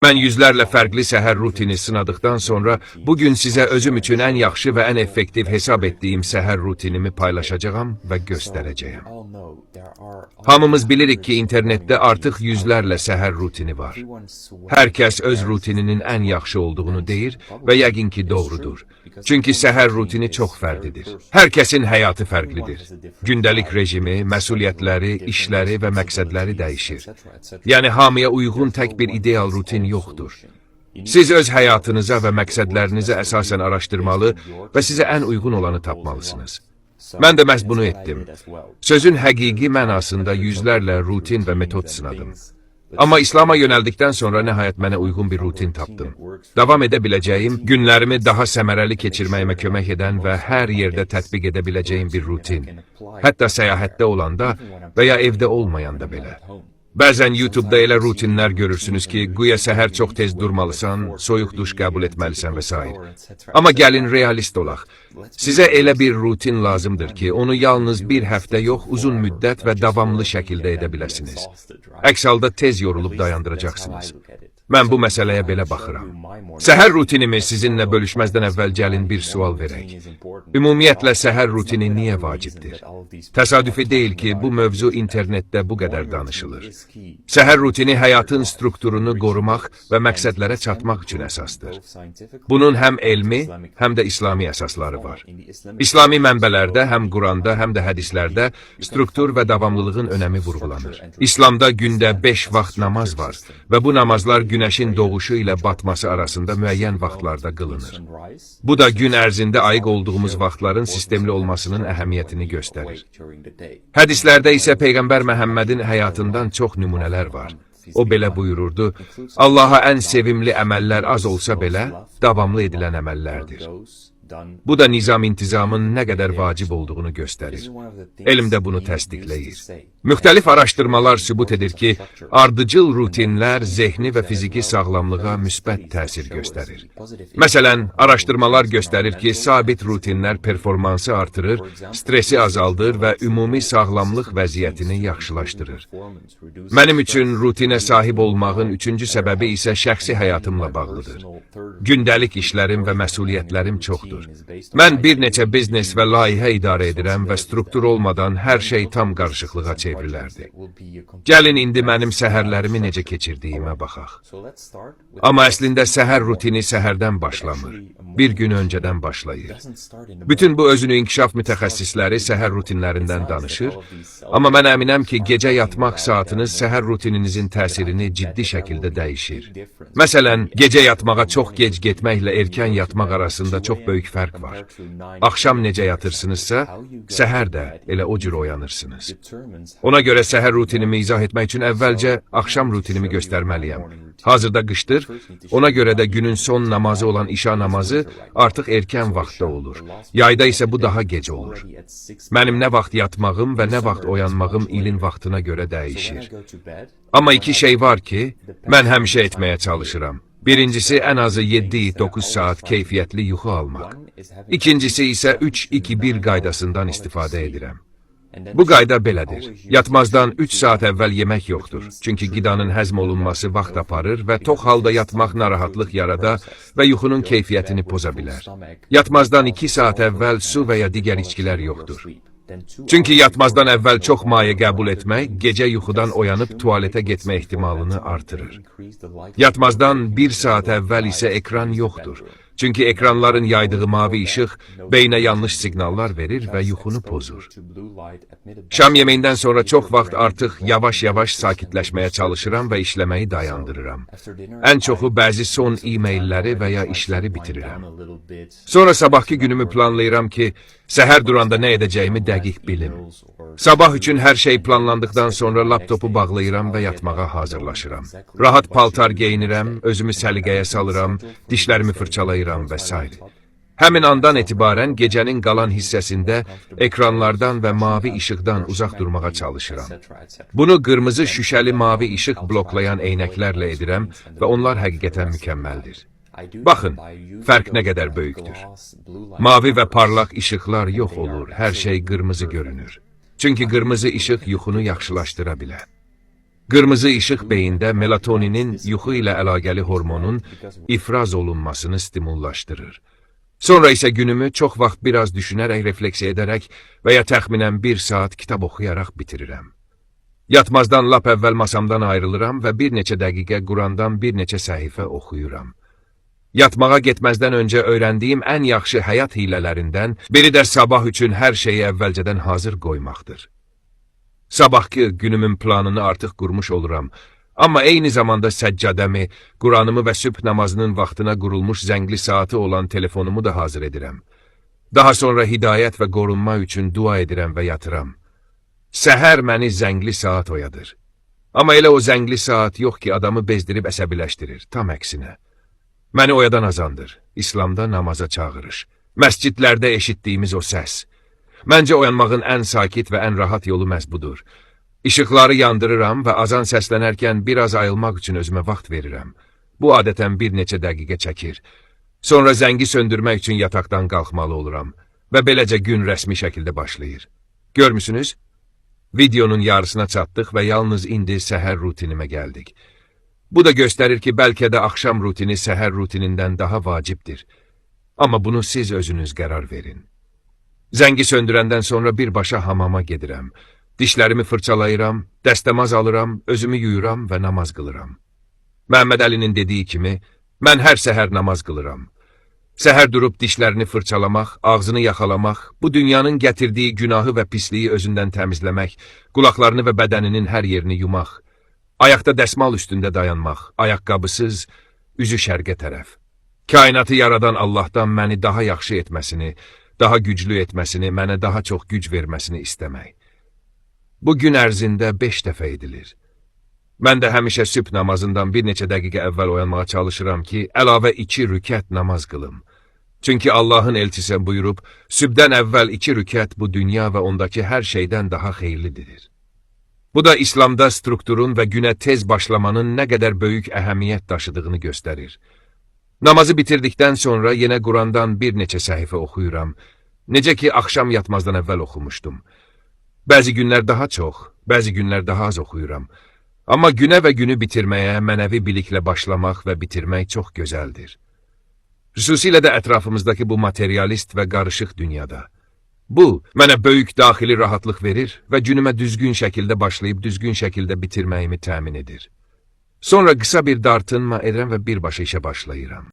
Mən yüzlərlə fərqli səhər rutini sınadıqdan sonra bugün sizə özüm üçün ən yaxşı və ən effektiv hesab etdiyim səhər rutinimi paylaşacağam və göstərəcəyəm. Hamımız bilirik ki, internetdə artıq yüzlərlə səhər rutini var. Hər kəs öz rutininin ən yaxşı olduğunu deyir və yəqin ki, doğrudur. Çünki səhər rutini çox fərqlidir. Hər kəsin həyatı fərqlidir. Gündəlik rejimi, məsuliyyətləri, işləri və məqsədləri dəyişir. Yəni, hamıya uyğun tək bir ideal rutin yoxdur. Siz öz həyatınıza və məqsədlərinizə əsasən araşdırmalı və sizə ən uyğun olanı tapmalısınız. Mən də məhz bunu etdim. Sözün həqiqi mənasında yüzlərlə rutin və metod sınadım. Amma İslam'a yönəldikdən sonra nəhayət mənə uyğun bir rutin tapdım. Davam edə biləcəyim, günlərimi daha səmərəli keçirməyimə kömək edən və hər yerdə tətbiq edə biləcəyim bir rutin. Hətta səyahətdə olanda və ya evdə olmayanda belə. Bəzən YouTube'da elə rutinlər görürsünüz ki, güya səhər çox tez durmalısan, soyuq duş qəbul etməlisən və s. Amma gəlin realist olaq. Sizə elə bir rutin lazımdır ki, onu yalnız bir həftə yox, uzun müddət və davamlı şəkildə edə biləsiniz. Əks halda tez yorulub dayandıracaqsınız. Mən bu məsələyə belə baxıram. Səhər rutinimi sizinlə bölüşməzdən əvvəl gəlin bir sual verək. Ümumiyyətlə, səhər rutini niyə vacibdir? Təsadüfi deyil ki, bu mövzu internetdə bu qədər danışılır. Səhər rutini həyatın strukturunu qorumaq və məqsədlərə çatmaq üçün əsasdır. Bunun həm elmi, həm də İslami əsasları var. İslami mənbələrdə, həm Quranda, həm də hədislərdə struktur və davamlılığın önəmi vurğulanır. İslamda gündə 5 vaxt namaz var və bu namazlar günəşin doğuşu ilə batması arasında müəyyən vaxtlarda qılınır. Bu da gün ərzində ayıq olduğumuz vaxtların sistemli olmasının əhəmiyyətini göstərir. Hədislərdə isə Peyğəmbər Məhəmmədin həyatından çox nümunələr var. O belə buyururdu, Allaha ən sevimli əməllər az olsa belə, davamlı edilən əməllərdir. Bu da nizam-intizamın nə qədər vacib olduğunu göstərir. Elm də bunu təsdiqləyir. Müxtəlif araşdırmalar sübut edir ki, ardıcıl rutinlər zehni və fiziki sağlamlığa müsbət təsir göstərir. Məsələn, araşdırmalar göstərir ki, sabit rutinlər performansı artırır, stresi azaldır və ümumi sağlamlıq vəziyyətini yaxşılaşdırır. Mənim üçün rutinə sahib olmağın üçüncü səbəbi isə şəxsi həyatımla bağlıdır. Gündəlik işlərim və məsuliyyətlərim çoxdur. Mən bir neçə biznes və layihə idarə edirəm və struktur olmadan hər şey tam qarışıqlığa çevrilərdi. Gəlin indi mənim səhərlərimi necə keçirdiyimə baxaq. Amma əslində səhər rutini səhərdən başlamır, bir gün öncədən başlayır. Bütün bu özünü inkişaf mütəxəssisləri səhər rutinlərindən danışır, amma mən əminəm ki, gecə yatmaq saatınız səhər rutininizin təsirini ciddi şəkildə dəyişir. Məsələn, gecə yatmağa çox gec getməklə erkən yatmaq arasında çox böyük fərq var. Axşam necə yatırsınızsa, səhər də elə o cür oyanırsınız. Ona görə səhər rutinimi izah etmək üçün əvvəlcə axşam rutinimi göstərməliyəm. Hazırda qışdır, ona görə də günün son namazı olan işa namazı artıq erkən vaxtda olur. Yayda isə bu daha gec olur. Mənim nə vaxt yatmağım və nə vaxt oyanmağım ilin vaxtına görə dəyişir. Amma iki şey var ki, mən həmişə etməyə çalışıram. Birincisi, ən azı 7-9 saat keyfiyyətli yuxu almaq. İkincisi isə 3-2-1 qaydasından istifadə edirəm. Bu qayda belədir. Yatmazdan 3 saat əvvəl yemək yoxdur. Çünki qidanın həzm olunması vaxt aparır və tox halda yatmaq narahatlıq yarada və yuxunun keyfiyyətini poza bilər. Yatmazdan 2 saat əvvəl su və ya digər içkilər yoxdur. Çünki yatmazdan əvvəl çox maye qəbul etmək, gecə yuxudan oyanıb tualetə getmə ehtimalını artırır. Yatmazdan 1 saat əvvəl isə ekran yoxdur. Çünki ekranların yaydığı mavi işıq beyinə yanlış siqnallar verir və yuxunu pozur. Şam yeməyindən sonra çox vaxt artıq yavaş-yavaş sakitləşməyə çalışıram və işləməyi dayandırıram. Ən çoxu bəzi son e-mailləri və ya işləri bitirirəm. Sonra sabahki günümü planlayıram ki, səhər duranda nə edəcəyimi dəqiq bilim. Sabah üçün hər şey planlandıqdan sonra laptopu bağlayıram və yatmağa hazırlaşıram. Rahat paltar geyinirəm, özümü səliqəyə salıram, dişlərimi fırçalayıram və s. Həmin andan etibarən gecənin qalan hissəsində ekranlardan və mavi işıqdan uzaq durmağa çalışıram. Bunu qırmızı şüşəli mavi işıq bloklayan eynəklərlə edirəm və onlar həqiqətən mükəmməldir. Baxın, fərq nə qədər böyükdür. Mavi və parlaq işıqlar yox olur, hər şey qırmızı görünür. Çünki qırmızı işıq yuxunu yaxşılaşdıra bilər. Qırmızı işıq beyində melatoninin yuxu ilə əlaqəli hormonun ifraz olunmasını stimullaşdırır. Sonra isə günümü çox vaxt biraz düşünərək, refleksiya edərək və ya təxminən 1 saat kitab oxuyaraq bitirirəm. Yatmazdan lap əvvəl masamdan ayrılıram və bir neçə dəqiqə Qurandan bir neçə səhifə oxuyuram. Yatmağa getməzdən öncə öyrəndiyim ən yaxşı həyat hilələrindən biri də sabah üçün hər şeyi əvvəlcədən hazır qoymaqdır. Sabahki günümün planını artıq qurmuş oluram, amma eyni zamanda səccadəmi, Quranımı və sübh namazının vaxtına qurulmuş zəngli saatı olan telefonumu da hazır edirəm. Daha sonra hidayət və qorunma üçün dua edirəm və yatıram. Səhər məni zəngli saat oyadır. Amma elə o zəngli saat yox ki, adamı bezdirib əsəbiləşdirir, tam əksinə. Məni oyadan azandır, İslamda namaza çağırış, məscidlərdə eşitdiyimiz o səs. Məncə oyanmağın ən sakit və ən rahat yolu məhz budur. İşıqları yandırıram və azan səslənərkən biraz ayılmaq üçün özümə vaxt verirəm. Bu adətən bir neçə dəqiqə çəkir. Sonra zəngi söndürmək üçün yataqdan qalxmalı oluram və beləcə gün rəsmi şəkildə başlayır. Görmüsünüz? Videonun yarısına çatdıq və yalnız indi səhər rutinimə gəldik. Bu da göstərir ki, bəlkə də axşam rutini səhər rutinindən daha vacibdir. Amma bunu siz özünüz qərar verin. Zəngi söndürəndən sonra birbaşa hamama gedirəm. Dişlərimi fırçalayıram, dəstəmaz alıram, özümü yuyuram və namaz qılıram. Məhəmməd Əlinin dediyi kimi, mən hər səhər namaz qılıram. Səhər durub dişlərini fırçalamaq, ağzını yaxalamaq, bu dünyanın gətirdiyi günahı və pisliyi özündən təmizləmək, qulaqlarını və bədəninin hər yerini yumaq, ayaqda dəsmal üstündə dayanmaq, ayaqqabısız, üzü şərqə tərəf. Kainatı yaradan Allahdan məni daha yaxşı etməsini, daha güclü etməsini, mənə daha çox güc verməsini istəmək. Bu gün ərzində 5 dəfə edilir. Mən də həmişə sübh namazından bir neçə dəqiqə əvvəl oyanmağa çalışıram ki, əlavə 2 rükət namaz qılım. Çünki Allahın elçisi buyurub, sübhdən əvvəl 2 rükət bu dünya və ondakı hər şeydən daha xeyirlidir. Bu da İslamda strukturun və günə tez başlamanın nə qədər böyük əhəmiyyət daşıdığını göstərir. Namazı bitirdikdən sonra yenə Qurandan bir neçə səhifə oxuyuram. Necə ki, axşam yatmazdan əvvəl oxumuşdum. Bəzi günlər daha çox, bəzi günlər daha az oxuyuram. Amma günə və günü bitirməyə, mənəvi biliklə başlamaq və bitirmək çox gözəldir. Xüsusilə də ətrafımızdakı bu materialist və qarışıq dünyada. Bu, mənə böyük daxili rahatlıq verir və günümə düzgün şəkildə başlayıb düzgün şəkildə bitirməyimi təmin edir. Sonra qısa bir dartınma edirəm və birbaşa işə başlayıram.